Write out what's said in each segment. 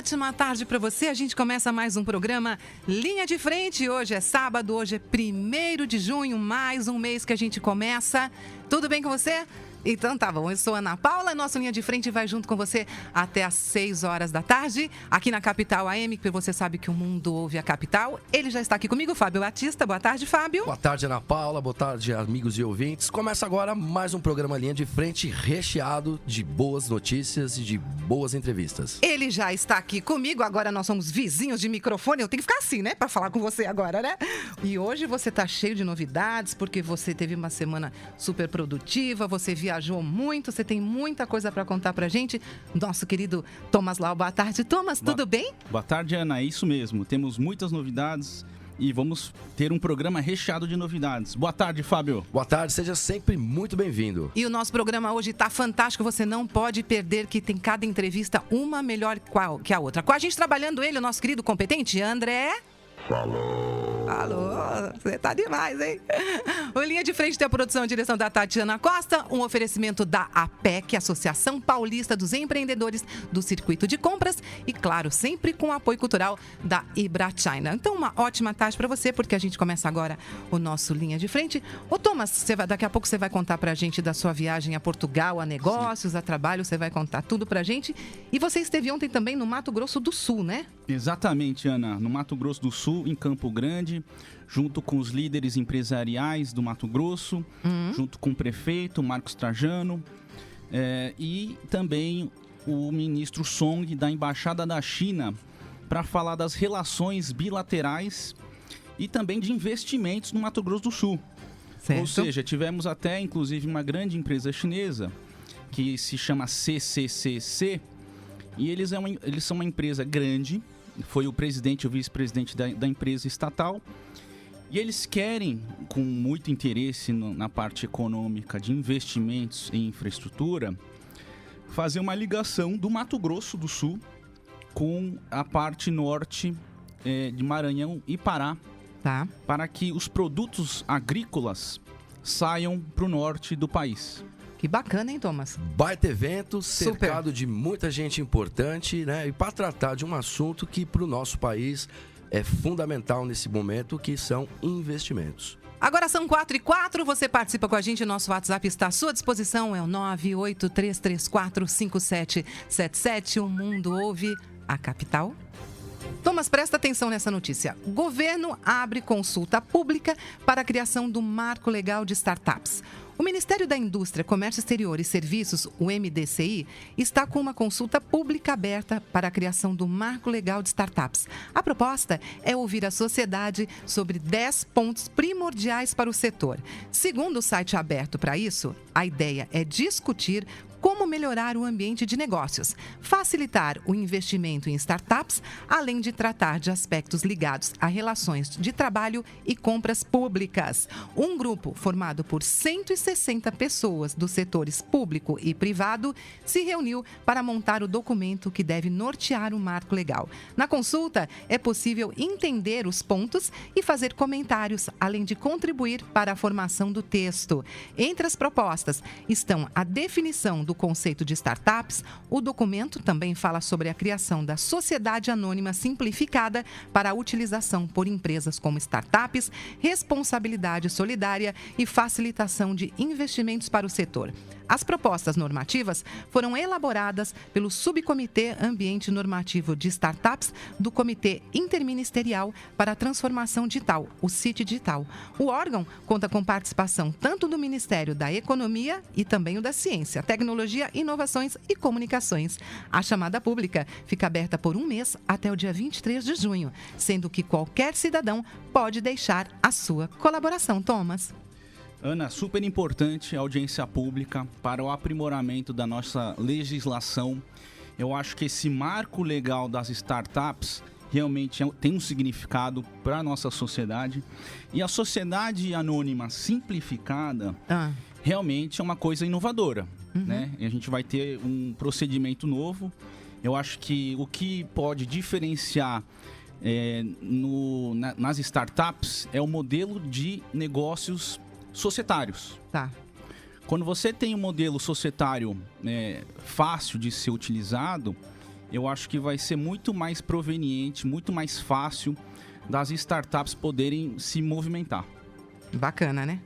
ótima tarde para você. A gente começa mais um programa Linha de Frente. Hoje é sábado, hoje é 1º de junho, mais um mês que a gente começa. Tudo bem com você? Então tá bom, eu sou Ana Paula, nossa Linha de Frente vai junto com você até às 6 horas da tarde, aqui na Capital AM, porque você sabe que o mundo ouve a Capital. Ele já está aqui comigo, Fábio Batista. Boa tarde, Fábio. Boa tarde, Ana Paula. Boa tarde, amigos e ouvintes. Começa agora mais um programa Linha de Frente recheado de boas notícias e de boas entrevistas. Ele já está aqui comigo, agora nós somos vizinhos de microfone, eu tenho que ficar assim, né, para falar com você agora, né? E hoje você tá cheio de novidades, porque você teve uma semana super produtiva, você viajou muito, você tem muita coisa para contar pra gente. Nosso querido Thomas Lau, boa tarde. Thomas, tudo bem? Boa tarde, Ana, é isso mesmo. Temos muitas novidades e vamos ter um programa recheado de novidades. Boa tarde, Fábio. Boa tarde, seja sempre muito bem-vindo. E o nosso programa hoje tá fantástico, você não pode perder, que tem cada entrevista uma melhor que a outra. Com a gente trabalhando ele, o nosso querido competente André... Alô, você tá demais, hein? O Linha de Frente tem a produção e direção da Tatiana Costa, um oferecimento da APEC, Associação Paulista dos Empreendedores do Circuito de Compras, e claro, sempre com o apoio cultural da Ibrachina. Então, uma ótima tarde para você, porque a gente começa agora o nosso Linha de Frente. Ô Thomas, daqui a pouco você vai contar pra gente da sua viagem a Portugal, a negócios, Sim. a trabalho, você vai contar tudo pra gente. E você esteve ontem também no Mato Grosso do Sul, né? Exatamente, Ana, no Mato Grosso do Sul, em Campo Grande, junto com os líderes empresariais do Mato Grosso, junto com o prefeito Marcos Trajano e também o ministro Song da Embaixada da China para falar das relações bilaterais e também de investimentos no Mato Grosso do Sul. Certo. Ou seja, tivemos até inclusive uma grande empresa chinesa que se chama CCCC e eles são uma empresa grande. Foi o presidente e o vice-presidente da empresa estatal. E eles querem, com muito interesse na parte econômica de investimentos em infraestrutura, fazer uma ligação do Mato Grosso do Sul com a parte norte de Maranhão e Pará, tá, para que os produtos agrícolas saiam para o norte do país. Que bacana, hein, Thomas? Baita evento, cercado de muita gente importante, né? E para tratar de um assunto que para o nosso país é fundamental nesse momento, que são investimentos. Agora são 4h04, você participa com a gente, nosso WhatsApp está à sua disposição, é o 983345777, o mundo ouve a Capital. Thomas, presta atenção nessa notícia. O governo abre consulta pública para a criação do Marco Legal de Startups. O Ministério da Indústria, Comércio Exterior e Serviços, o MDCI, está com uma consulta pública aberta para a criação do Marco Legal de Startups. A proposta é ouvir a sociedade sobre 10 pontos primordiais para o setor. Segundo o site aberto para isso, a ideia é discutir como melhorar o ambiente de negócios, facilitar o investimento em startups, além de tratar de aspectos ligados a relações de trabalho e compras públicas. Um grupo formado por 160 pessoas dos setores público e privado se reuniu para montar o documento que deve nortear o marco legal. Na consulta, é possível entender os pontos e fazer comentários, além de contribuir para a formação do texto. Entre as propostas estão a definição do conceito de startups. O documento também fala sobre a criação da sociedade anônima simplificada para a utilização por empresas como startups, responsabilidade solidária e facilitação de investimentos para o setor. As propostas normativas foram elaboradas pelo Subcomitê Ambiente Normativo de Startups do Comitê Interministerial para a Transformação Digital, o CIT Digital. O órgão conta com participação tanto do Ministério da Economia e também o da Ciência, Tecnologia, Inovações e Comunicações. A chamada pública fica aberta por um mês até o dia 23 de junho, sendo que qualquer cidadão pode deixar a sua colaboração. Thomas. Ana, super importante a audiência pública para o aprimoramento da nossa legislação. Eu acho que esse marco legal das startups realmente tem um significado para a nossa sociedade. E a sociedade anônima simplificada realmente é uma coisa inovadora, né? E a gente vai ter um procedimento novo. Eu acho que o que pode diferenciar nas startups é o modelo de negócios societários. Tá. Quando você tem um modelo societário fácil de ser utilizado, eu acho que vai ser muito mais proveniente, muito mais fácil das startups poderem se movimentar. Bacana, né?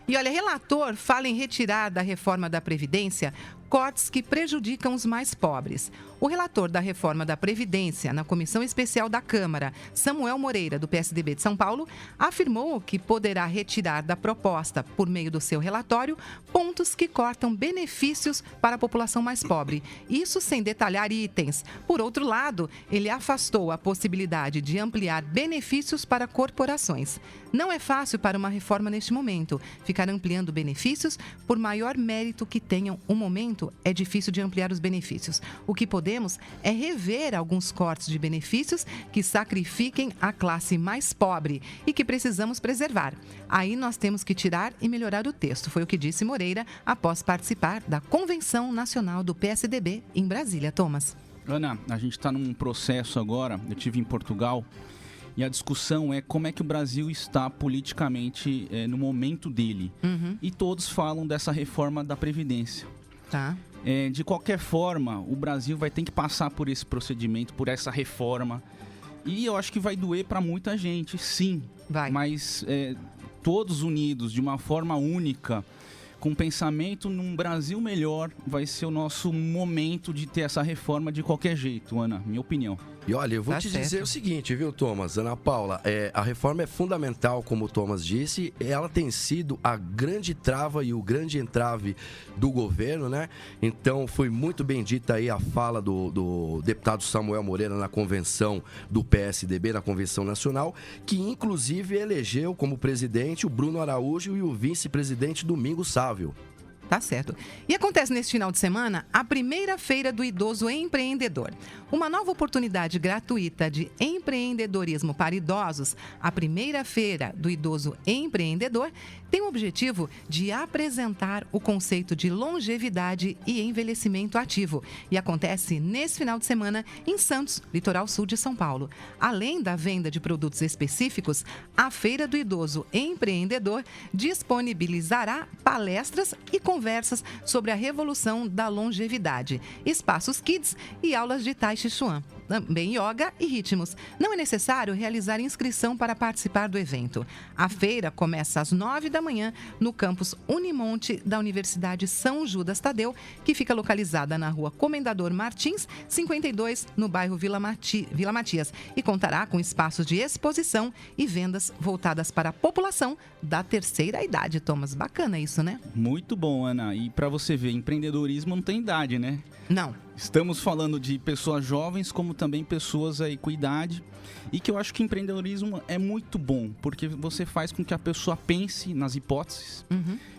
E olha, relator fala em retirar da reforma da Previdência cortes que prejudicam os mais pobres. O relator da reforma da Previdência na Comissão Especial da Câmara, Samuel Moreira, do PSDB de São Paulo, afirmou que poderá retirar da proposta, por meio do seu relatório, pontos que cortam benefícios para a população mais pobre. Isso sem detalhar itens. Por outro lado, ele afastou a possibilidade de ampliar benefícios para corporações. Não é fácil para uma reforma neste momento. Ficar ampliando benefícios, por maior mérito que tenham um momento, é difícil de ampliar os benefícios. O que podemos é rever alguns cortes de benefícios que sacrifiquem a classe mais pobre e que precisamos preservar. Aí nós temos que tirar e melhorar o texto, foi o que disse Moreira após participar da Convenção Nacional do PSDB em Brasília. Thomas. Ana, a gente está num processo agora, eu estive em Portugal, e a discussão é como é que o Brasil está politicamente no momento dele. E todos falam dessa reforma da Previdência. Tá. De qualquer forma, o Brasil vai ter que passar por esse procedimento, por essa reforma. E eu acho que vai doer para muita gente, sim. Vai. Mas todos unidos, de uma forma única, com pensamento num Brasil melhor, vai ser o nosso momento de ter essa reforma de qualquer jeito, Ana, minha opinião. E olha, eu vou te dizer o seguinte, viu, Thomas? Ana Paula, a reforma é fundamental, como o Thomas disse, ela tem sido a grande trava e o grande entrave do governo, né? Então, foi muito bem dita aí a fala do deputado Samuel Moreira na convenção do PSDB, na Convenção Nacional, que inclusive elegeu como presidente o Bruno Araújo e o vice-presidente Domingos Sávio. Tá certo. E acontece neste final de semana a primeira feira do idoso empreendedor. Uma nova oportunidade gratuita de empreendedorismo para idosos, a primeira feira do idoso empreendedor tem o objetivo de apresentar o conceito de longevidade e envelhecimento ativo e acontece nesse final de semana em Santos, litoral sul de São Paulo. Além da venda de produtos específicos, a Feira do Idoso Empreendedor disponibilizará palestras e conversas sobre a revolução da longevidade, espaços kids e aulas de Tai Chi Chuan, também yoga e ritmos. Não é necessário realizar inscrição para participar do evento. A feira começa às 9 da manhã no campus Unimonte da Universidade São Judas Tadeu, que fica localizada na rua Comendador Martins, 52, no bairro Vila Matias, e contará com espaços de exposição e vendas voltadas para a população da terceira idade. Thomas, bacana isso, né? Muito bom, Ana. E para você ver, empreendedorismo não tem idade, né? Não. Estamos falando de pessoas jovens, como também pessoas aí com idade. E que eu acho que empreendedorismo é muito bom, porque você faz com que a pessoa pense nas hipóteses,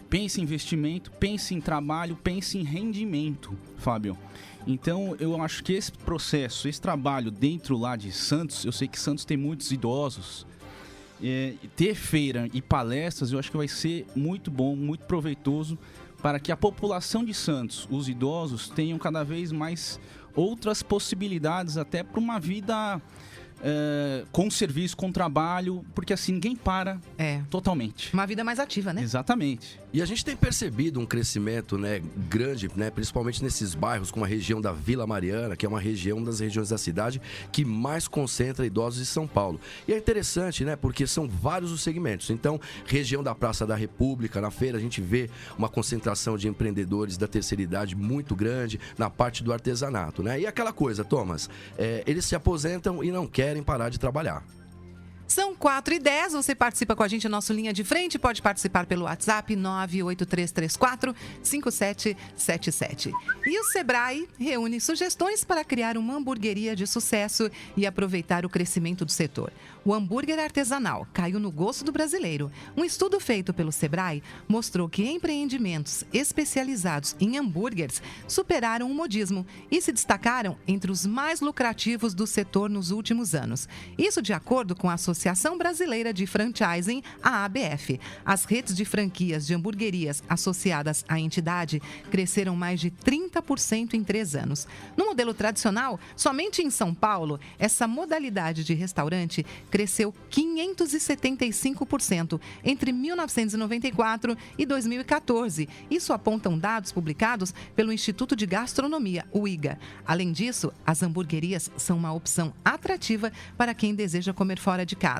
pense em investimento, pense em trabalho, pense em rendimento, Fábio. Então, eu acho que esse processo, esse trabalho dentro lá de Santos, eu sei que Santos tem muitos idosos, ter feira e palestras, eu acho que vai ser muito bom, muito proveitoso, para que a população de Santos, os idosos, tenham cada vez mais outras possibilidades até para uma vida com serviço, com trabalho, porque assim ninguém para totalmente. Uma vida mais ativa, né? Exatamente. E a gente tem percebido um crescimento, né, grande, né, principalmente nesses bairros como a região da Vila Mariana, que é uma das regiões da cidade que mais concentra idosos de São Paulo. E é interessante, né, porque são vários os segmentos. Então, região da Praça da República, na feira a gente vê uma concentração de empreendedores da terceira idade muito grande na parte do artesanato, né? E aquela coisa, Thomas, eles se aposentam e não querem parar de trabalhar. São 4h10, você participa com a gente na nossa linha de frente, pode participar pelo WhatsApp 98334-5777. E o Sebrae reúne sugestões para criar uma hamburgueria de sucesso e aproveitar o crescimento do setor. O hambúrguer artesanal caiu no gosto do brasileiro. Um estudo feito pelo Sebrae mostrou que empreendimentos especializados em hambúrgueres superaram o modismo e se destacaram entre os mais lucrativos do setor nos últimos anos. Isso de acordo com a Associação Associação Brasileira de Franchising, a ABF. As redes de franquias de hamburguerias associadas à entidade cresceram mais de 30% em 3 anos. No modelo tradicional, somente em São Paulo, essa modalidade de restaurante cresceu 575% entre 1994 e 2014. Isso apontam dados publicados pelo Instituto de Gastronomia, o IGA. Além disso, as hamburguerias são uma opção atrativa para quem deseja comer fora de casa.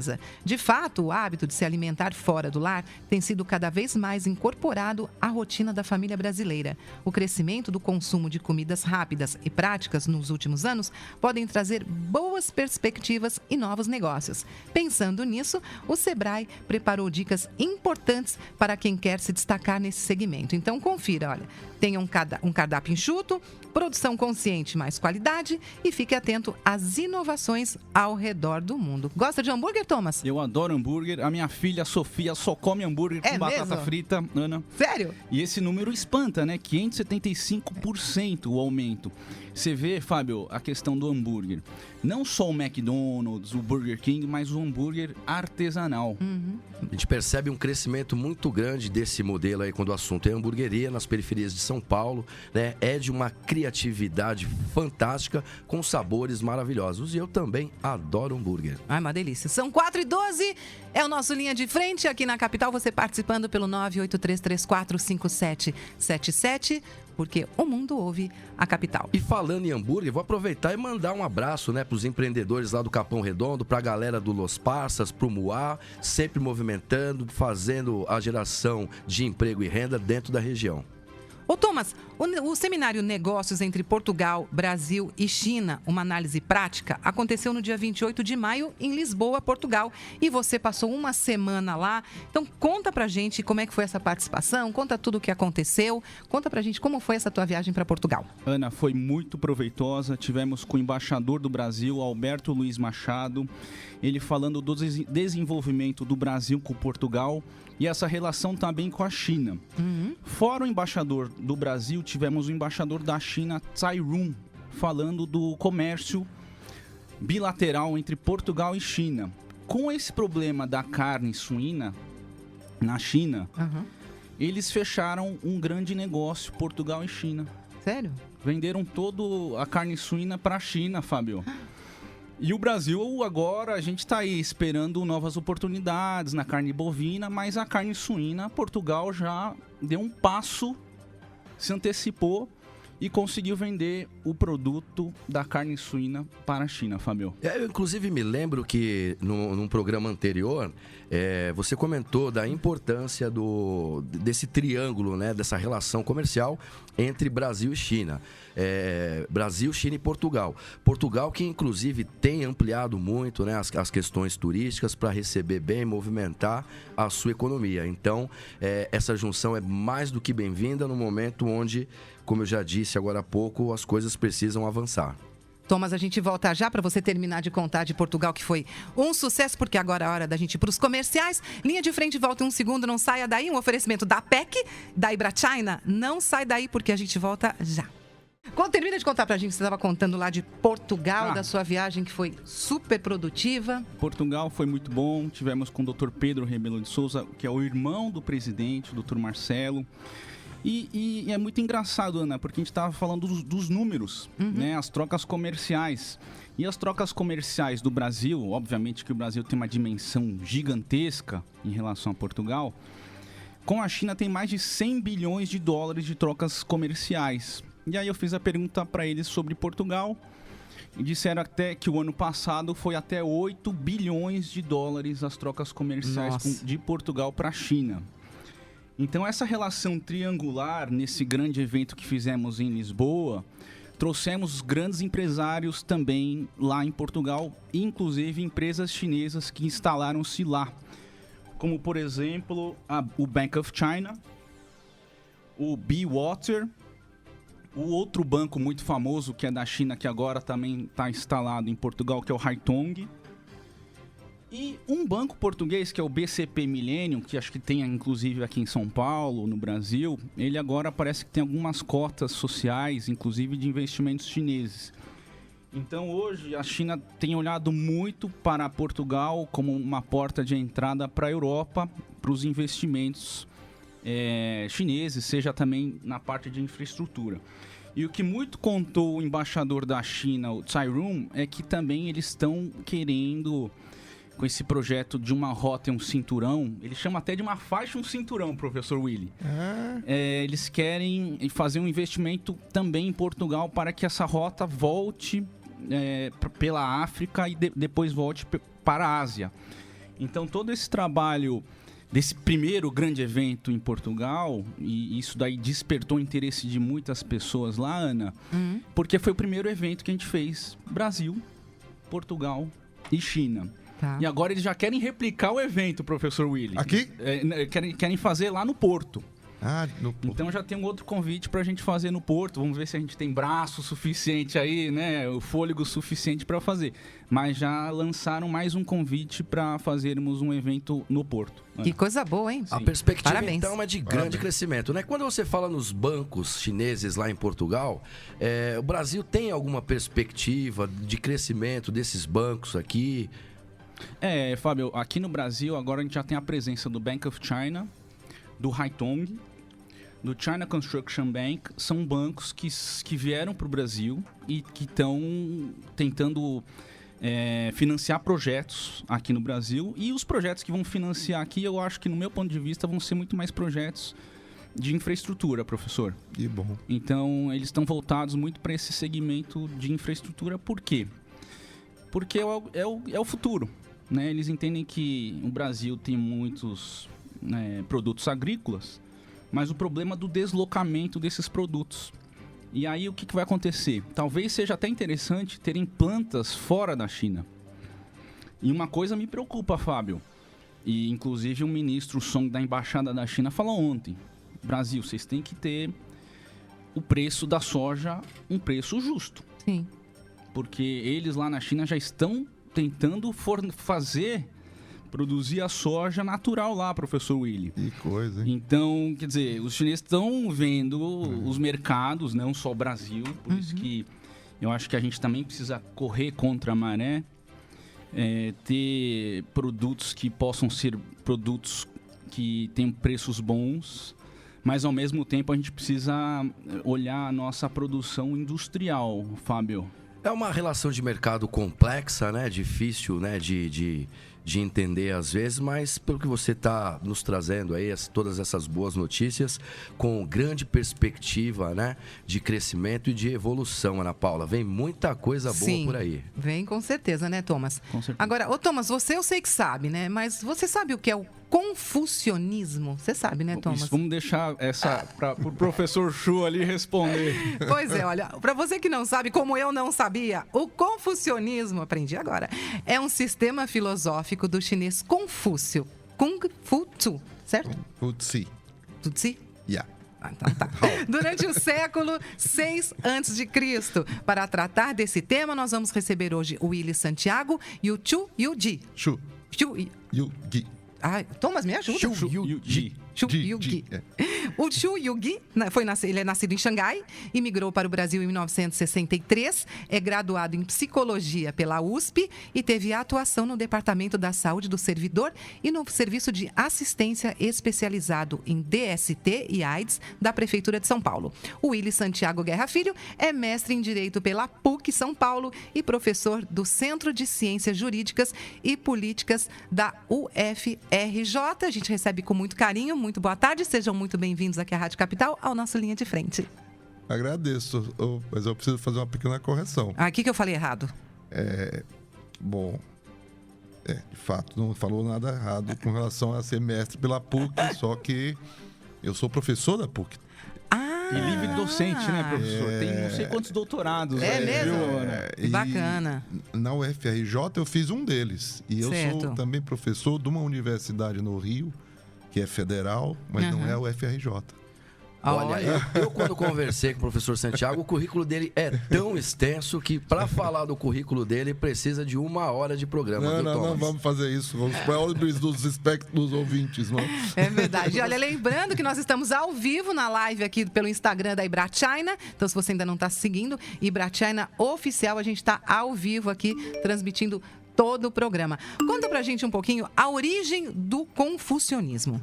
De fato, o hábito de se alimentar fora do lar tem sido cada vez mais incorporado à rotina da família brasileira. O crescimento do consumo de comidas rápidas e práticas nos últimos anos podem trazer boas perspectivas e novos negócios. Pensando nisso, o Sebrae preparou dicas importantes para quem quer se destacar nesse segmento. Então, confira, olha, tenha um cardápio enxuto, produção consciente, mais qualidade e fique atento às inovações ao redor do mundo. Gosta de hambúrguer, Thomas? Eu adoro hambúrguer. A minha filha, Sofia, só come hambúrguer com batata frita, Ana. Sério? E esse número espanta, né? 575% o aumento. Você vê, Fábio, a questão do hambúrguer. Não só o McDonald's, o Burger King, mas o hambúrguer artesanal. A gente percebe um crescimento muito grande desse modelo aí quando o assunto é hamburgueria nas periferias de São Paulo, né? É de uma criatividade fantástica com sabores maravilhosos. E eu também adoro hambúrguer. Ai, uma delícia. São 4h12, é o nosso Linha de Frente aqui na capital. Você participando pelo 983345777, porque o mundo ouve a capital. E falando em hambúrguer, vou aproveitar e mandar um abraço, né, para os empreendedores lá do Capão Redondo, para a galera do Los Parças, para o Muá, sempre movimentando, fazendo a geração de emprego e renda dentro da região. Ô Thomas, o seminário Negócios entre Portugal, Brasil e China, uma análise prática, aconteceu no dia 28 de maio em Lisboa, Portugal. E você passou uma semana lá. Então conta pra gente como é que foi essa participação, conta tudo o que aconteceu, conta pra gente como foi essa tua viagem para Portugal. Ana, foi muito proveitosa. Tivemos com o embaixador do Brasil, Alberto Luiz Machado, ele falando do desenvolvimento do Brasil com Portugal e essa relação também com a China. Fora o embaixador do Brasil, tivemos o embaixador da China, Tsai Run, falando do comércio bilateral entre Portugal e China. Com esse problema da carne suína na China, eles fecharam um grande negócio, Portugal e China. Sério? Venderam toda a carne suína para a China, Fábio. E o Brasil agora, a gente está aí esperando novas oportunidades na carne bovina, mas a carne suína, Portugal já deu um passo, se antecipou e conseguiu vender o produto da carne suína para a China, Fábio. Eu, inclusive, me lembro que num programa anterior, você comentou da importância desse triângulo, né, dessa relação comercial entre Brasil e China. Brasil, China e Portugal. Portugal que, inclusive, tem ampliado muito, né, as questões turísticas para receber bem e movimentar a sua economia. Então, essa junção é mais do que bem-vinda no momento onde, como eu já disse agora há pouco, as coisas precisam avançar. Thomas, a gente volta já para você terminar de contar de Portugal, que foi um sucesso, porque agora é a hora da gente ir para os comerciais. Linha de Frente, volta em um segundo, não saia daí. Um oferecimento da PEC, da Ibrachina. Não sai daí, porque a gente volta já. Termina de contar pra gente, você estava contando lá de Portugal, da sua viagem que foi super produtiva. Portugal foi muito bom, tivemos com o Dr. Pedro Rebelo de Sousa, que é o irmão do presidente, o Dr. Marcelo. E é muito engraçado, Ana, porque a gente estava falando dos números, né, as trocas comerciais. E as trocas comerciais do Brasil, obviamente que o Brasil tem uma dimensão gigantesca em relação a Portugal, com a China tem mais de 100 bilhões de dólares de trocas comerciais. E aí eu fiz a pergunta para eles sobre Portugal e disseram até que o ano passado foi até 8 bilhões de dólares as trocas comerciais de Portugal para a China. Então essa relação triangular nesse grande evento que fizemos em Lisboa, trouxemos grandes empresários também lá em Portugal, inclusive empresas chinesas que instalaram-se lá, como por exemplo o Bank of China, o Be-Water, o outro banco muito famoso que é da China, que agora também está instalado em Portugal, que é o Haitong. E um banco português, que é o BCP Millennium, que acho que tem inclusive aqui em São Paulo, no Brasil, ele agora parece que tem algumas cotas sociais, inclusive de investimentos chineses. Então, hoje, a China tem olhado muito para Portugal como uma porta de entrada para a Europa, para os investimentos chineses, seja também na parte de infraestrutura. E o que muito contou o embaixador da China, o Tsai Rung, é que também eles estão querendo, com esse projeto de uma rota e um cinturão, ele chama até de uma faixa e um cinturão, professor Willy. Eles querem fazer um investimento também em Portugal para que essa rota volte pela África e depois volte para a Ásia. Então, todo esse trabalho desse primeiro grande evento em Portugal, e isso daí despertou o interesse de muitas pessoas lá, Ana, porque foi o primeiro evento que a gente fez. Brasil, Portugal e China. Tá. E agora eles já querem replicar o evento, professor Willy. Aqui? Querem fazer lá no Porto. No Porto. Então já tem um outro convite pra gente fazer no Porto. Vamos ver se a gente tem braço suficiente aí, né? O fôlego suficiente para fazer. Mas já lançaram mais um convite para fazermos um evento no Porto. Que coisa boa, hein? A perspectiva, Parabéns. então, é de grande crescimento, né? Quando você fala nos bancos chineses lá em Portugal, o Brasil tem alguma perspectiva de crescimento desses bancos aqui? Fábio, aqui no Brasil agora a gente já tem a presença do Bank of China, do Haitong, do China Construction Bank. São bancos que vieram para o Brasil e que estão tentando financiar projetos aqui no Brasil. E os projetos que vão financiar aqui, eu acho que, no meu ponto de vista, vão ser muito mais projetos de infraestrutura, professor. Que bom. Então, eles estão voltados muito para esse segmento de infraestrutura. Por quê? Porque é o futuro, né? Eles entendem que o Brasil tem muitos produtos agrícolas, mas o problema é do deslocamento desses produtos. E aí o que vai acontecer? Talvez seja até interessante terem plantas fora da China. E uma coisa me preocupa, Fábio, e inclusive o ministro Song da Embaixada da China falou ontem: Brasil, vocês têm que ter o preço da soja um preço justo. Sim. Porque eles lá na China já estão tentando produzir a soja natural lá, professor Willy. Que coisa, hein? Então, quer dizer, os chineses estão vendo os mercados, não só o Brasil, por isso que eu acho que a gente também precisa correr contra a maré, ter produtos que possam ser produtos que tenham preços bons, mas ao mesmo tempo a gente precisa olhar a nossa produção industrial, Fábio. É uma relação de mercado complexa, né? Difícil, né? De entender às vezes, mas pelo que você está nos trazendo aí, todas essas boas notícias, com grande perspectiva, né? De crescimento e de evolução, Ana Paula. Vem muita coisa boa por aí. Vem com certeza, né, Thomas? Com certeza. Agora, Thomas, você eu sei que sabe, né? Mas você sabe o que é o confucionismo? Você sabe, né, Thomas? Isso, vamos deixar essa para o professor Chu ali responder. Pois é, olha, para você que não sabe, como eu não sabia, o confucionismo, aprendi agora, é um sistema filosófico do chinês Confúcio. Kung Fu Tzu, certo? Tutsi. Tutsi? Yeah. Tá. Durante o século 6 a.C. Para tratar desse tema, nós vamos receber hoje o Willy Santiago e o Chu Yuji. Chu Yugi. Ai, Thomas, me ajuda. Chu Yugi. Chu Yugi. O Chu Yugi, ele é nascido em Xangai e migrou para o Brasil em 1963. É graduado em Psicologia pela USP e teve atuação no Departamento da Saúde do Servidor e no Serviço de Assistência Especializado em DST e AIDS da Prefeitura de São Paulo. O Willy Santiago Guerra Filho é mestre em Direito pela PUC São Paulo e professor do Centro de Ciências Jurídicas e Políticas da UFRJ. A gente recebe com muito carinho. Muito boa tarde, sejam muito bem-vindos aqui à Rádio Capital, ao nosso Linha de Frente. Agradeço, mas eu preciso fazer uma pequena correção. O que eu falei errado? De fato, não falou nada errado com relação a ser mestre pela PUC, só que eu sou professor da PUC. E livre docente, né, professor? Tem não sei quantos doutorados. Mesmo? E Bacana. Na UFRJ eu fiz um deles. E eu sou também professor de uma universidade no Rio, que é federal, mas não é a UFRJ. Olha, eu quando conversei com o professor Santiago, o currículo dele é tão extenso que para falar do currículo dele precisa de 1 hora de programa. Não vamos fazer isso. Vamos para ordens dos espectros ouvintes, não? É verdade. Olha, lembrando que nós estamos ao vivo na live aqui pelo Instagram da Ibrachina. Então, se você ainda não está seguindo, Ibrachina Oficial, a gente está ao vivo aqui, transmitindo todo o programa. Conta pra gente um pouquinho a origem do confucionismo.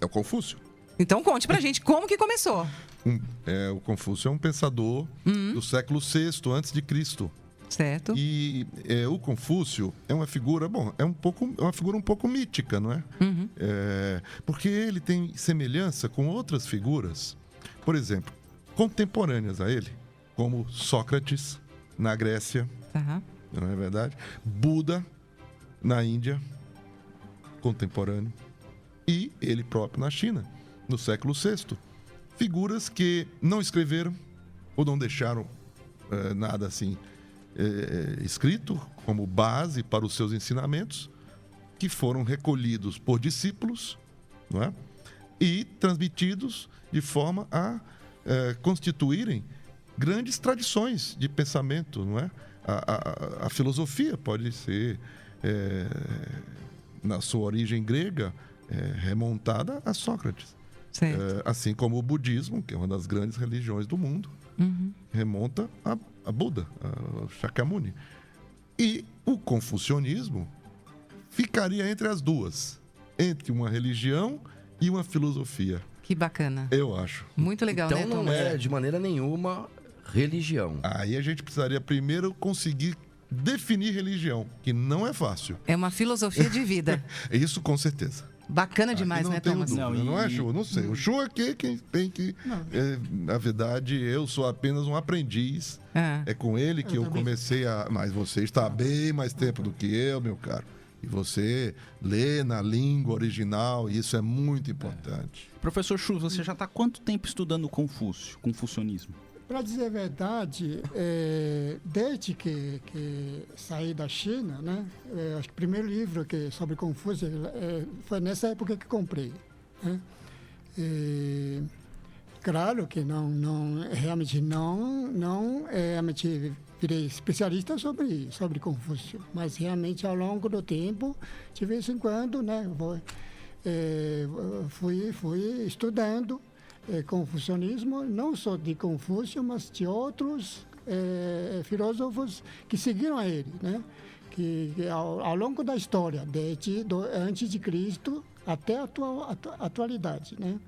É o Confúcio. Então conte pra gente como que começou. O Confúcio é um pensador do século VI a.C. Certo. E o Confúcio é uma figura, uma figura um pouco mítica, não é? Porque ele tem semelhança com outras figuras, por exemplo, contemporâneas a ele, como Sócrates na Grécia, não é verdade? Buda na Índia, contemporâneo, e ele próprio na China, no século VI. Figuras que não escreveram ou não deixaram nada assim escrito como base para os seus ensinamentos, que foram recolhidos por discípulos, não é? E transmitidos de forma a constituírem grandes tradições de pensamento, não é? A filosofia pode ser, na sua origem grega, remontada a Sócrates. Assim como o budismo, que é uma das grandes religiões do mundo, remonta a Buda, a Shakyamuni. E o confucionismo ficaria entre as duas, entre uma religião e uma filosofia. Que bacana. Eu acho. Muito legal, então, né, Tom? Não é de maneira nenhuma religião. Aí a gente precisaria primeiro conseguir definir religião, que não é fácil. É uma filosofia de vida. Isso com certeza. Bacana demais, né, Thomas? Não é, Chu? Não sei. O Chu é quem tem que... na verdade, eu sou apenas um aprendiz. É com ele que eu comecei a... Mas você está bem mais tempo do que eu, meu caro. E você lê na língua original, e isso é muito importante. Professor Chu, você já está há quanto tempo estudando Confúcio, confucionismo? Para dizer a verdade, desde que saí da China, né, acho que o primeiro livro sobre Confúcio foi nessa época que comprei. Né? Claro que realmente virei especialista sobre Confúcio, mas realmente ao longo do tempo, de vez em quando, né, fui estudando confucionismo, não só de Confúcio, mas de outros filósofos que seguiram a ele, né? que ao longo da história, desde antes de Cristo até a atualidade. Né?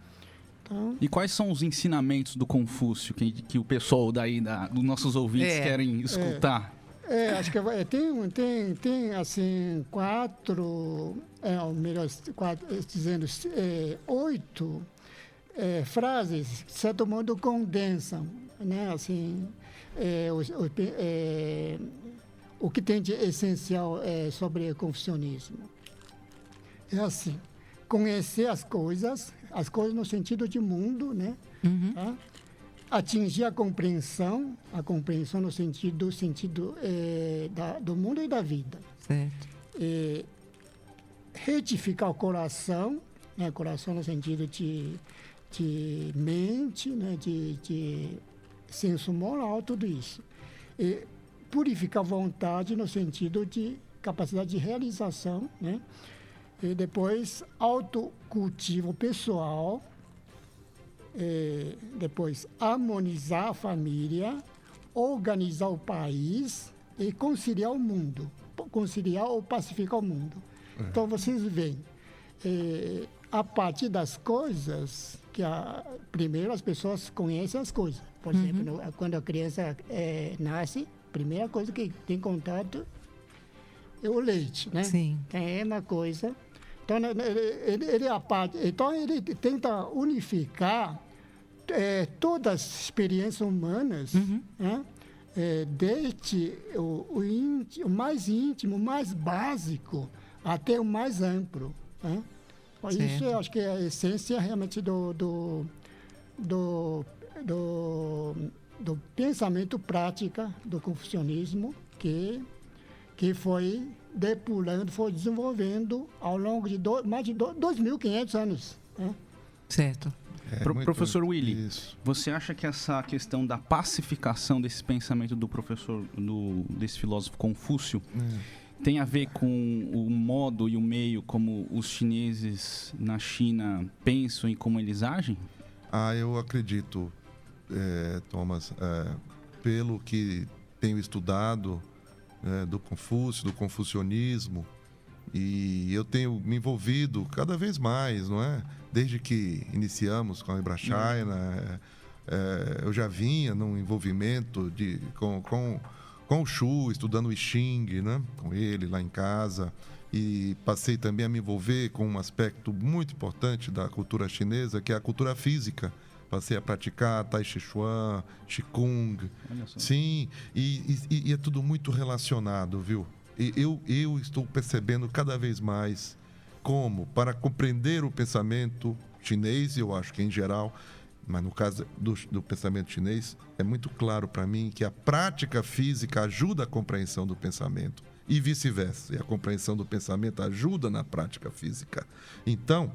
Então, e quais são os ensinamentos do Confúcio que o pessoal dos nossos ouvintes querem escutar? Acho que tem assim, 8 frases que, de certo modo, condensam, né? Assim, o que tem de essencial sobre o confucionismo. É assim, conhecer as coisas no sentido de mundo, né? Tá? Atingir a compreensão no sentido do mundo e da vida. Certo. Retificar o coração, né? Coração no sentido de mente, né? de senso moral, tudo isso. E purificar a vontade no sentido de capacidade de realização, né? E depois, autocultivo pessoal. Depois, harmonizar a família, organizar o país e conciliar o mundo. Conciliar ou pacificar o mundo. Então, vocês veem, a partir das coisas, primeiro as pessoas conhecem as coisas. Por exemplo, quando a criança nasce, a primeira coisa que tem contato é o leite, né? Sim. É uma coisa. Então, ele tenta unificar todas as experiências humanas, né? Desde o mais íntimo, o mais básico, até o mais amplo. Né? Isso eu acho que é a essência realmente do pensamento prática do confucionismo que foi depurando, foi desenvolvendo ao longo de mais de 2.500 anos. Né? Certo. Professor Willy, Isso. você acha que essa questão da pacificação desse pensamento desse filósofo Confúcio tem a ver com o modo e o meio como os chineses na China pensam e como eles agem? Eu acredito, Thomas, pelo que tenho estudado do Confúcio, do confucionismo, e eu tenho me envolvido cada vez mais, não é? Desde que iniciamos com a Ibrachina, eu já vinha num envolvimento com o Xu, estudando o I Ching, né? Com ele lá em casa, e passei também a me envolver com um aspecto muito importante da cultura chinesa, que é a cultura física. Passei a praticar Tai Chi Chuan, Qigong. Sim, e é tudo muito relacionado, viu? E eu estou percebendo cada vez mais como, para compreender o pensamento chinês, eu acho que em geral, mas no caso do pensamento chinês, é muito claro para mim que a prática física ajuda a compreensão do pensamento e vice-versa. E a compreensão do pensamento ajuda na prática física. Então,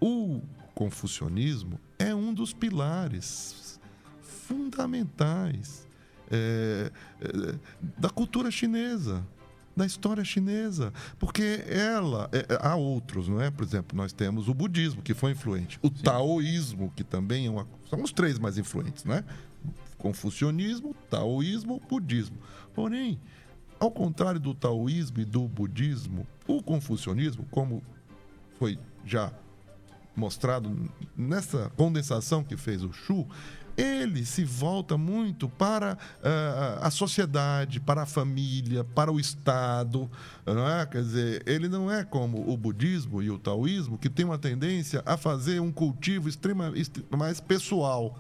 o confucionismo é um dos pilares fundamentais da cultura chinesa, da história chinesa, porque há outros, não é? Por exemplo, nós temos o budismo, que foi influente, o taoísmo, que também são os três mais influentes, não é? Confucionismo, taoísmo, budismo. Porém, ao contrário do taoísmo e do budismo, o confucionismo, como foi já mostrado nessa condensação que fez o Xu, ele se volta muito para a sociedade, para a família, para o Estado, não é? Quer dizer, ele não é como o budismo e o taoísmo, que tem uma tendência a fazer um cultivo mais pessoal,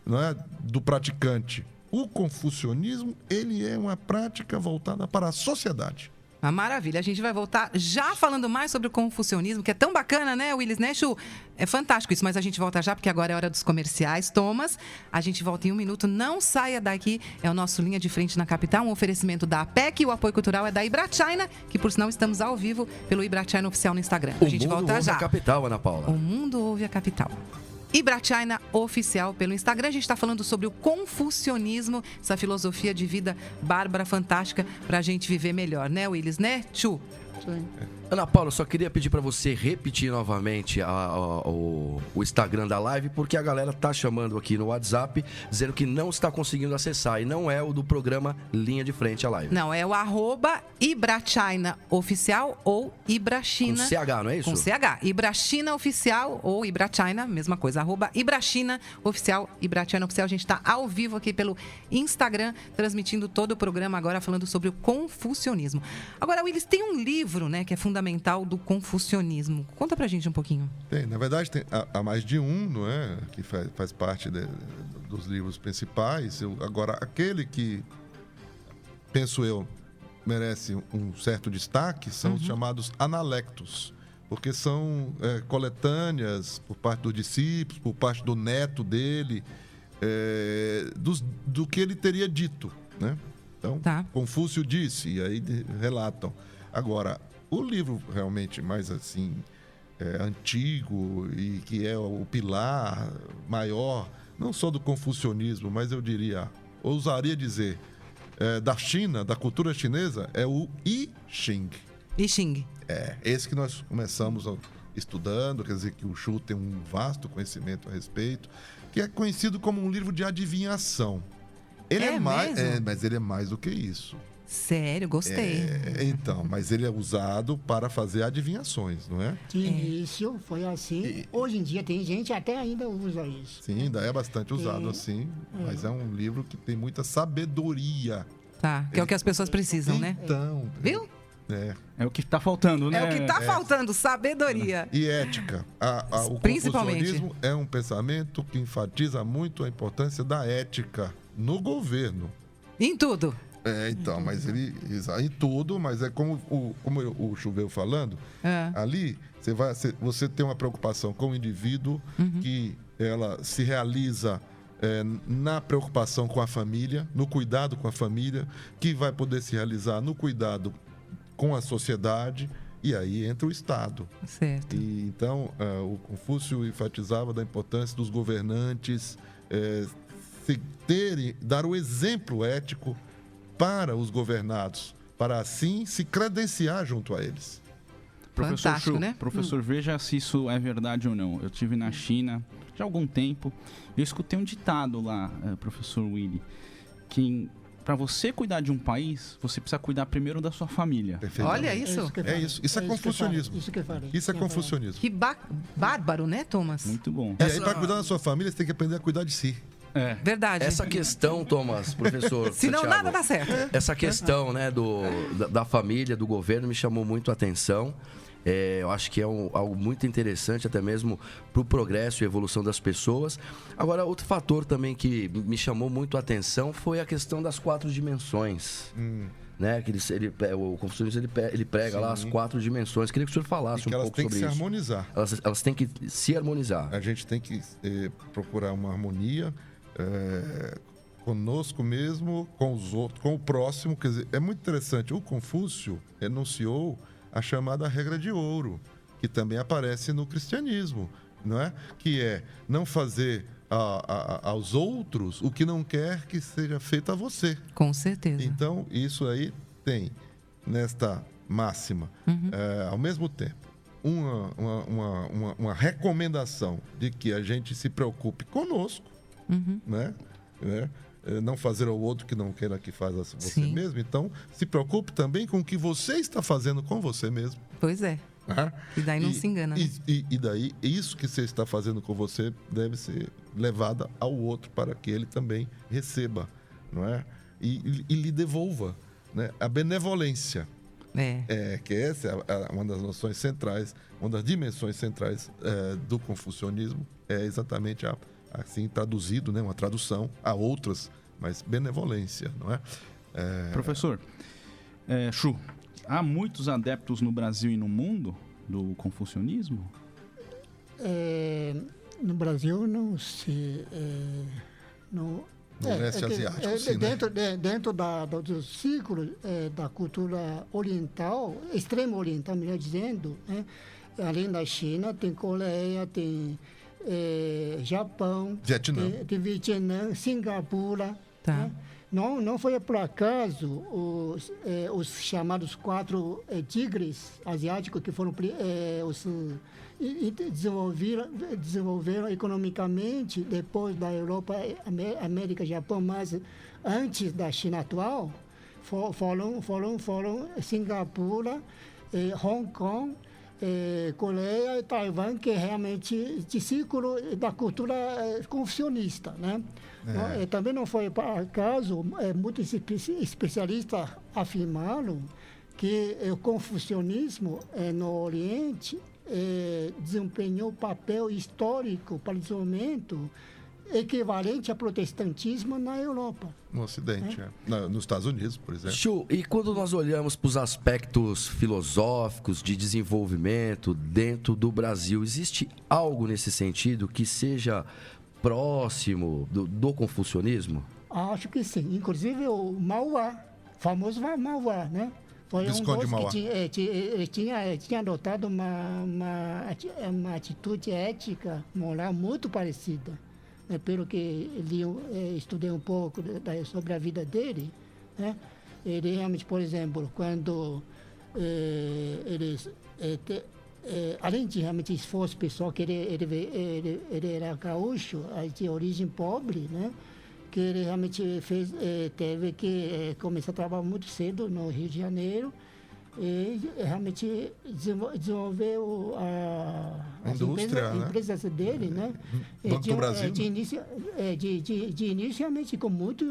não é? Do praticante. O confucionismo, ele é uma prática voltada para a sociedade. Uma maravilha. A gente vai voltar já falando mais sobre o confucionismo, que é tão bacana, né, Willis, né, Chu? É fantástico isso, mas a gente volta já, porque agora é hora dos comerciais. Thomas, a gente volta em um minuto. Não saia daqui. É o nosso Linha de Frente na Capital, um oferecimento da APEC, e o apoio cultural é da Ibrachina, que por sinal estamos ao vivo pelo Ibrachina Oficial no Instagram. A gente volta já. O mundo ouve a capital, Ana Paula. O mundo ouve a capital. Ibrachina Oficial pelo Instagram. A gente está falando sobre o confucionismo, essa filosofia de vida bárbara, fantástica, para a gente viver melhor, né, Willis, né, Chu? Sim. Ana Paula, eu só queria pedir para você repetir novamente o Instagram da live, porque a galera tá chamando aqui no WhatsApp, dizendo que não está conseguindo acessar, e não é o do programa Linha de Frente à Live. Não, é o @Ibrachina Oficial ou Ibrachina. Com CH, não é isso? Com CH. Ibrachina Oficial ou Ibrachina, mesma coisa. @Ibrachina Oficial, Ibrachina Oficial. A gente está ao vivo aqui pelo Instagram, transmitindo todo o programa agora, falando sobre o confucionismo. Agora, Willis, tem um livro, né, que é fundamental do confucionismo. Conta pra gente um pouquinho. Tem, na verdade, há mais de um, não é? Que faz parte dos livros principais. Agora, aquele que, penso eu, merece um certo destaque são os chamados analectos, porque são coletâneas por parte dos discípulos, por parte do neto dele, do que ele teria dito, né? Então, Confúcio disse, e aí relatam. Agora, o livro realmente mais assim antigo e que é o pilar maior, não só do confucionismo, mas eu ousaria dizer, da China, da cultura chinesa, é o I Ching. I Ching. Esse que nós começamos estudando, quer dizer que o Xu tem um vasto conhecimento a respeito, que é conhecido como um livro de adivinhação. Ele mas ele é mais do que isso. Sério, gostei. Então, mas ele é usado para fazer adivinhações, não é? De início foi assim. Hoje em dia tem gente até ainda usa isso. Sim, ainda é bastante usado assim, mas é um livro que tem muita sabedoria. Tá, que é o que as pessoas precisam, né? Então, viu? É o que está faltando, né? É o que está faltando, sabedoria. E ética. O confucionismo é um pensamento que enfatiza muito a importância da ética no governo. Em tudo. Então, mas ele em tudo, mas é como o Xu veio falando, ali você tem uma preocupação com o indivíduo que ela se realiza na preocupação com a família, no cuidado com a família, que vai poder se realizar no cuidado com a sociedade E aí entra o Estado. Certo. E, então, o Confúcio enfatizava da importância dos governantes dar o exemplo ético para os governados, para assim se credenciar junto a eles. Professor Fantástico, Chu, né? professor, veja se isso é verdade ou não. Eu estive na China já há algum tempo. Eu escutei um ditado lá, professor Willy, que para você cuidar de um país, você precisa cuidar primeiro da sua família. Olha isso. Isso é confucionismo. Isso é confucionismo. Que bárbaro, né, Thomas? Muito bom. E aí, para cuidar da sua família, você tem que aprender a cuidar de si. Verdade. Essa questão, Thomas, professor Senão Santiago, nada dá certo. Essa questão, né, da família, do governo, me chamou muito a atenção. Eu acho que é algo muito interessante, até mesmo para o progresso e evolução das pessoas. Agora, outro fator também que me chamou muito a atenção foi a questão das 4 dimensões. Né? Que o confucionismo ele prega lá as 4 dimensões. Queria que o senhor falasse um pouco sobre isso. Elas têm que se harmonizar. Elas têm que se harmonizar. A gente tem que procurar uma harmonia conosco mesmo, com os outros, com o próximo. Quer dizer, é muito interessante. O Confúcio enunciou a chamada regra de ouro, que também aparece no cristianismo, não é? Que é não fazer aos outros o que não quer que seja feito a você. Com certeza. Então, isso aí tem, nesta máxima, ao mesmo tempo, uma recomendação de que a gente se preocupe conosco, né? Não fazer ao outro que não queira que faça você mesmo. Então, se preocupe também com o que você está fazendo com você mesmo. Pois é. E daí não se engana, né? E daí, isso que você está fazendo com você deve ser levado ao outro para que ele também receba, não é? E lhe devolva, né? A benevolência. Que essa é uma das noções centrais, uma das dimensões centrais do confucionismo, é exatamente assim traduzido, né? Uma tradução a outras, mas benevolência, não é? Professor, Chu, há muitos adeptos no Brasil e no mundo do confucionismo? No Brasil não se... No leste asiático, sim, dentro do ciclo da cultura oriental, extremo oriental, melhor dizendo, né? Além da China, tem Coreia, tem Japão, tem Vietnã, Singapura. Tá. Né? Não foi por acaso os chamados 4 tigres asiáticos que foram desenvolveram economicamente depois da Europa, América, Japão, mas antes da China atual, foram Singapura, Hong Kong, Coreia e Taiwan, que é realmente de círculo da cultura confucionista, né? Também não foi por acaso, muitos especialistas afirmaram que o confucionismo no Oriente desempenhou papel histórico para o desenvolvimento equivalente ao protestantismo na Europa. No Ocidente, nos Estados Unidos, por exemplo. Chu, e quando nós olhamos para os aspectos filosóficos de desenvolvimento dentro do Brasil, existe algo nesse sentido que seja próximo do confucionismo? Acho que sim. Inclusive o Mauá, famoso Mauá, né? Foi Visconde um Mauá. que tinha adotado uma atitude ética, moral muito parecida. Pelo que estudei um pouco sobre a vida dele, né? Ele realmente, por exemplo, quando além de realmente esforço pessoal, que ele era gaúcho, de origem pobre, né? Que ele realmente teve que começar a trabalhar muito cedo no Rio de Janeiro e realmente desenvolveu as empresas dele, né? Banco do Brasil. De início, realmente, com muito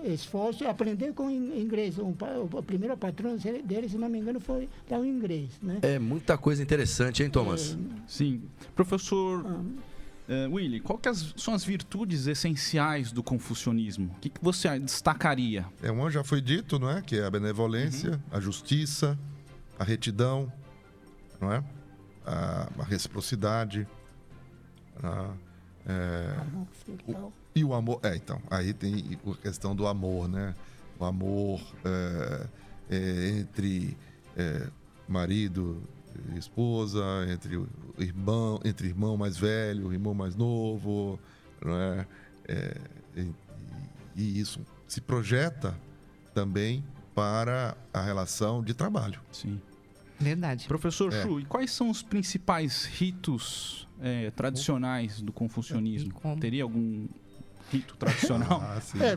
esforço, aprender com inglês. O primeiro patrão dele, se não me engano, foi dar o inglês, né? É muita coisa interessante, hein, Thomas? Sim. Professor Willy, quais são as virtudes essenciais do confucionismo? O que você destacaria? Uma já foi dito, não é? Que é a benevolência, a justiça, a retidão, não é? A reciprocidade, e o amor. Então, aí tem a questão do amor, né? O amor entre marido e esposa, entre irmão mais velho, irmão mais novo, não é? E isso se projeta também para a relação de trabalho. Sim. Verdade. Professor Chu, e quais são os principais ritos tradicionais do confucionismo? Teria algum rito tradicional?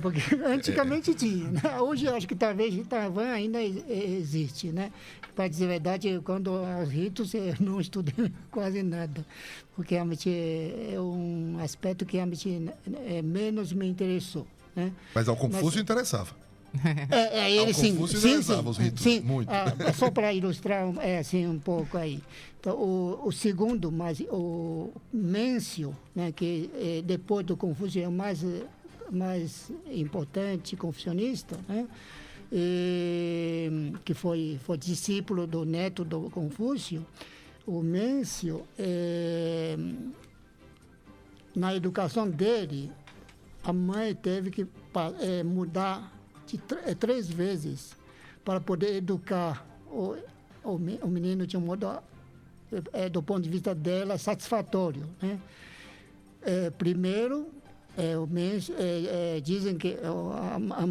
Porque antigamente tinha, né? Hoje eu acho que talvez em Taiwan ainda existe, né? Para dizer a verdade, quando os ritos eu não estudei quase nada, porque realmente é um aspecto que realmente menos me interessou, né? Mas ao Confúcio interessava. Ele sim, os ritos, sim. Muito. Só para ilustrar assim um pouco aí. Então, o segundo, mas o Mêncio, né, que depois do Confúcio é o mais importante confucionista, né, que foi discípulo do neto do Confúcio. O Mêncio, na educação dele, a mãe teve que mudar 3 vezes para poder educar o menino de um modo, do ponto de vista dela, satisfatório, né? Primeiro, dizem que a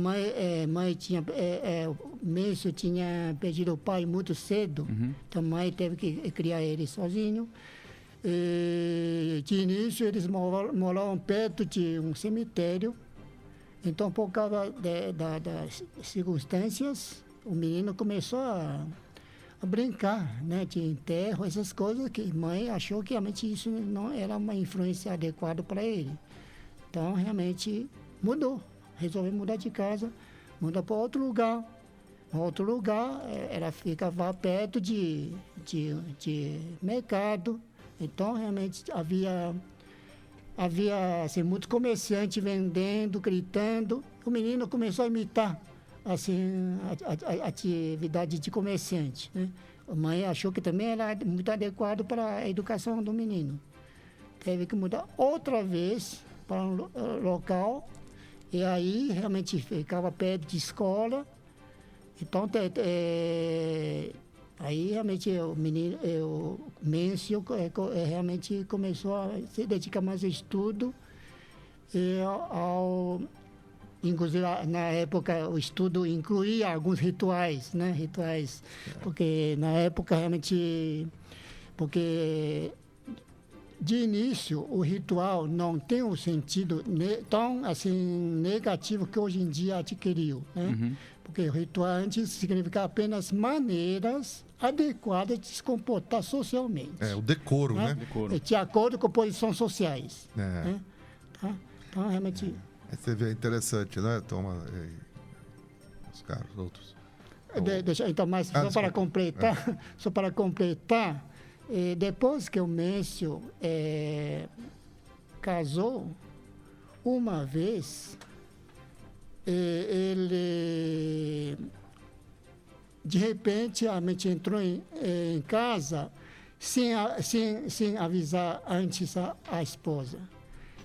mãe tinha, o Mêncio tinha perdido o pai muito cedo, então a mãe teve que criar ele sozinho. De início, eles moravam perto de um cemitério. Então, por causa das circunstâncias, o menino começou a brincar, né, de enterro, essas coisas que a mãe achou que realmente isso não era uma influência adequada para ele. Então, realmente mudou. Resolveu mudar de casa, mudar para outro lugar. Outro lugar, ela ficava perto de mercado. Então, realmente havia assim, muito comerciante vendendo, gritando. O menino começou a imitar assim, a atividade de comerciante, né? A mãe achou que também era muito adequado para a educação do menino. Teve que mudar outra vez para um local, e aí realmente ficava perto de escola. Então, aí realmente o menino, o Mêncio, realmente começou a se dedicar mais ao estudo. Inclusive, na época, o estudo incluía alguns rituais, né? Porque na época realmente... Porque de início o ritual não tem um sentido tão assim negativo que hoje em dia adquiriu, né? Porque o ritual antes significava apenas maneiras adequadas de se comportar socialmente. O decoro, né? De acordo com posições sociais. Né? Tá? Então, realmente... Você vê, é interessante, né? Toma os caras, outros. Então, mas só para completar, depois que o Mêncio casou, uma vez, ele de repente entrou em casa sem avisar antes a esposa.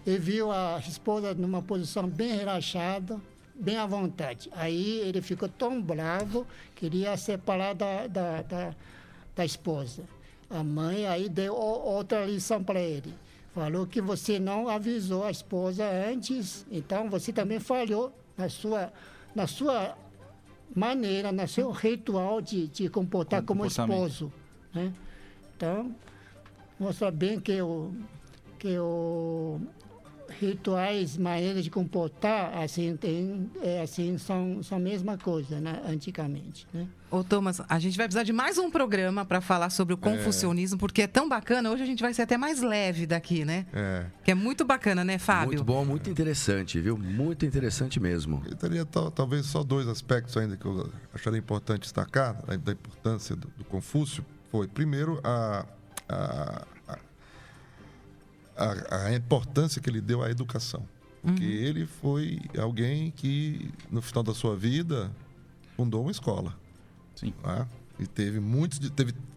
Ele viu a esposa numa posição bem relaxada, bem à vontade. Aí ele ficou tão bravo, queria separar da esposa. A mãe aí deu outra lição para ele. Falou que você não avisou a esposa antes, então você também falhou na sua maneira, no seu ritual de comportar como esposo, né? Então, mostra bem que rituais, maneiras de comportar, assim, são a mesma coisa, né, antigamente, né? Ô, Thomas, a gente vai precisar de mais um programa para falar sobre o confucionismo, porque é tão bacana. Hoje a gente vai ser até mais leve daqui, né? Que é muito bacana, né, Fábio? Muito bom, muito interessante, viu? Muito interessante mesmo. Eu teria talvez só 2 aspectos ainda que eu acharia importante destacar, da importância do Confúcio. Foi, primeiro, a importância que ele deu à educação. Porque ele foi alguém que, no final da sua vida, fundou uma escola. Sim. Tá? E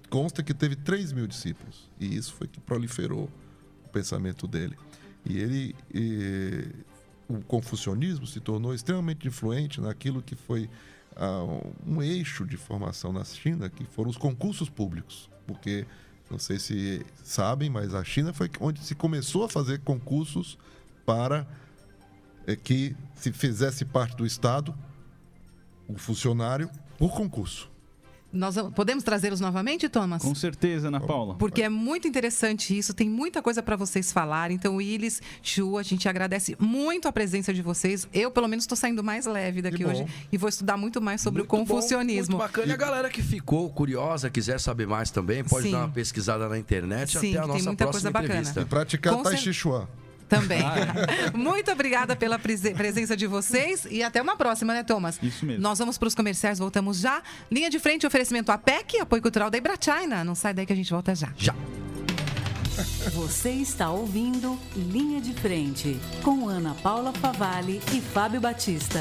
consta que teve 3.000 discípulos. E isso foi que proliferou o pensamento dele. E o confucionismo se tornou extremamente influente naquilo que foi um eixo de formação na China, que foram os concursos públicos. Porque, não sei se sabem, mas a China foi onde se começou a fazer concursos para que se fizesse parte do Estado, o funcionário, por concurso. Nós podemos trazê-los novamente, Thomas? Com certeza, Ana Paula. Porque é muito interessante isso, tem muita coisa para vocês falarem. Então, Willis, Chu, a gente agradece muito a presença de vocês. Eu, pelo menos, estou saindo mais leve daqui hoje e vou estudar muito mais sobre o confucionismo. Muito bacana. E a galera que ficou curiosa, quiser saber mais também, pode dar uma pesquisada na internet. Sim, até a nossa tem muita próxima coisa entrevista. bacana. E praticar Tai Chi Chuan. Também. Muito obrigada pela presença de vocês e até uma próxima, né, Thomas? Isso mesmo. Nós vamos para os comerciais, voltamos já. Linha de frente, oferecimento APEC, apoio cultural da Ibrachina. Não sai daí que a gente volta já. Já. Você está ouvindo Linha de Frente, com Ana Paula Favalli e Fábio Batista.